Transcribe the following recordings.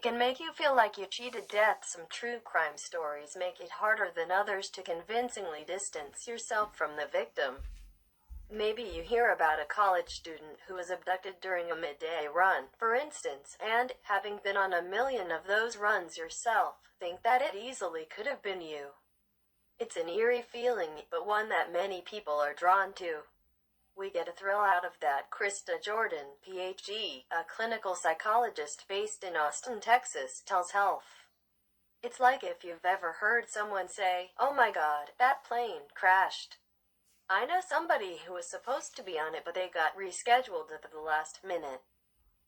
can make you feel like you cheated death. Some true crime stories make it harder than others to convincingly distance yourself from the victim. Maybe you hear about a college student who was abducted during a midday run, for instance, and, having been on a million of those runs yourself, think that it easily could have been you. It's an eerie feeling, but one that many people are drawn to. We get a thrill out of that. Krista Jordan, Ph.D., a clinical psychologist based in Austin, Texas, tells Health. It's like if you've ever heard someone say, "Oh my God, that plane crashed. I know somebody who was supposed to be on it but they got rescheduled at the last minute."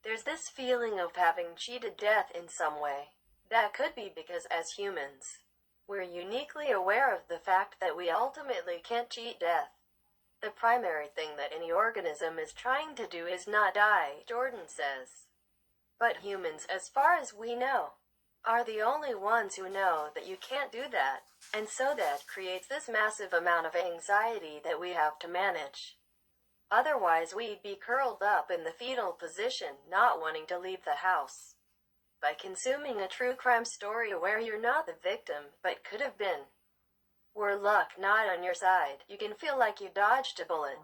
There's this feeling of having cheated death in some way. That could be because as humans, we're uniquely aware of the fact that we ultimately can't cheat death. The primary thing that any organism is trying to do is not die, Jordan says. But humans, as far as we know, are the only ones who know that you can't do that, and so that creates this massive amount of anxiety that we have to manage. Otherwise we'd be curled up in the fetal position, not wanting to leave the house. By consuming a true crime story where you're not the victim, but could have been, were luck not on your side, you can feel like you dodged a bullet.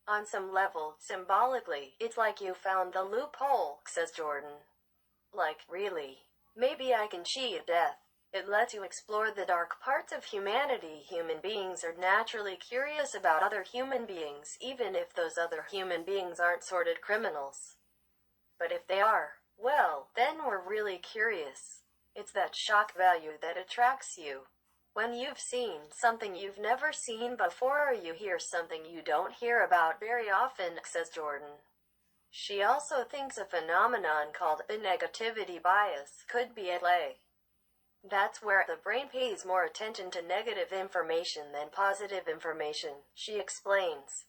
On some level, symbolically, it's like you found the loophole, says Jordan. Like, really? Maybe I can cheat death. It lets you explore the dark parts of humanity. Human beings are naturally curious about other human beings, even if those other human beings aren't sordid criminals. But if they are, well, then we're really curious. It's that shock value that attracts you. When you've seen something you've never seen before, or you hear something you don't hear about very often, says Jordan. She also thinks a phenomenon called the negativity bias could be at play. That's where the brain pays more attention to negative information than positive information, she explains.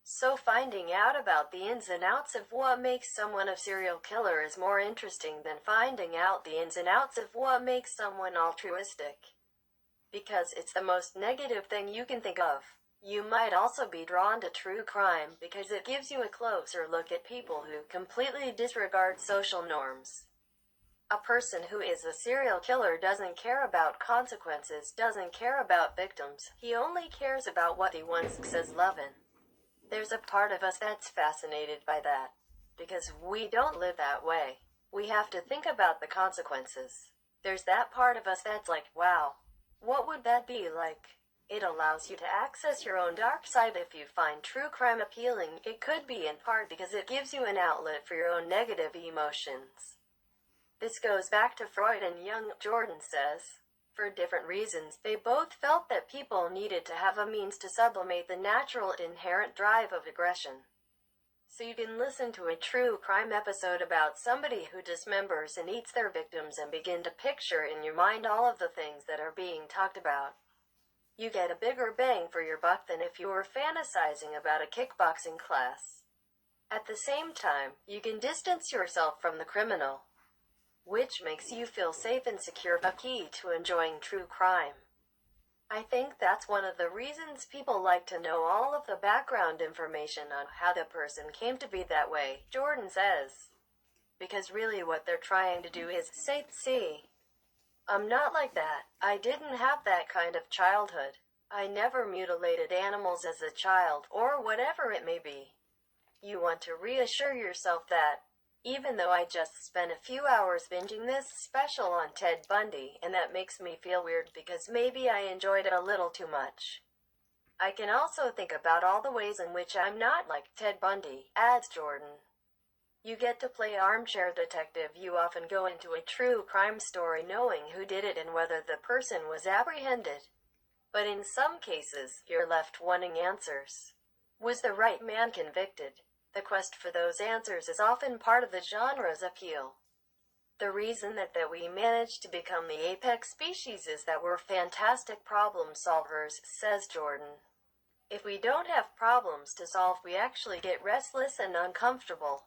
So finding out about the ins and outs of what makes someone a serial killer is more interesting than finding out the ins and outs of what makes someone altruistic. Because it's the most negative thing you can think of. You might also be drawn to true crime because it gives you a closer look at people who completely disregard social norms. A person who is a serial killer doesn't care about consequences, doesn't care about victims. He only cares about what he wants, says Lovin. There's a part of us that's fascinated by that. Because we don't live that way. We have to think about the consequences. There's that part of us that's like, wow, what would that be like? It allows you to access your own dark side. If you find true crime appealing, it could be in part because it gives you an outlet for your own negative emotions. This goes back to Freud and Jung, Jordan says. For different reasons, they both felt that people needed to have a means to sublimate the natural inherent drive of aggression. So you can listen to a true crime episode about somebody who dismembers and eats their victims and begin to picture in your mind all of the things that are being talked about. You get a bigger bang for your buck than if you were fantasizing about a kickboxing class. At the same time, you can distance yourself from the criminal, which makes you feel safe and secure, a key to enjoying true crime. I think that's one of the reasons people like to know all of the background information on how the person came to be that way, Jordan says. Because really what they're trying to do is say, see, I'm not like that. I didn't have that kind of childhood. I never mutilated animals as a child, or whatever it may be. You want to reassure yourself that, even though I just spent a few hours binging this special on Ted Bundy, and that makes me feel weird because maybe I enjoyed it a little too much, I can also think about all the ways in which I'm not like Ted Bundy, adds Jordan. You get to play armchair detective. You often go into a true crime story knowing who did it and whether the person was apprehended. But in some cases, you're left wanting answers. Was the right man convicted? The quest for those answers is often part of the genre's appeal. The reason that we managed to become the apex species is that we're fantastic problem solvers, says Jordan. If we don't have problems to solve, we actually get restless and uncomfortable.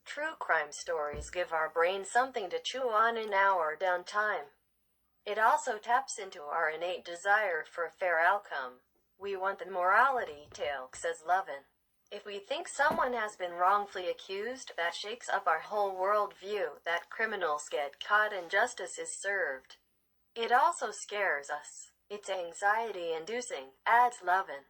True crime stories give our brain something to chew on in our downtime. It also taps into our innate desire for a fair outcome. We want the morality tale, says Lovin. If we think someone has been wrongfully accused, that shakes up our whole world view that criminals get caught and justice is served. It also scares us. It's anxiety-inducing, adds Levin.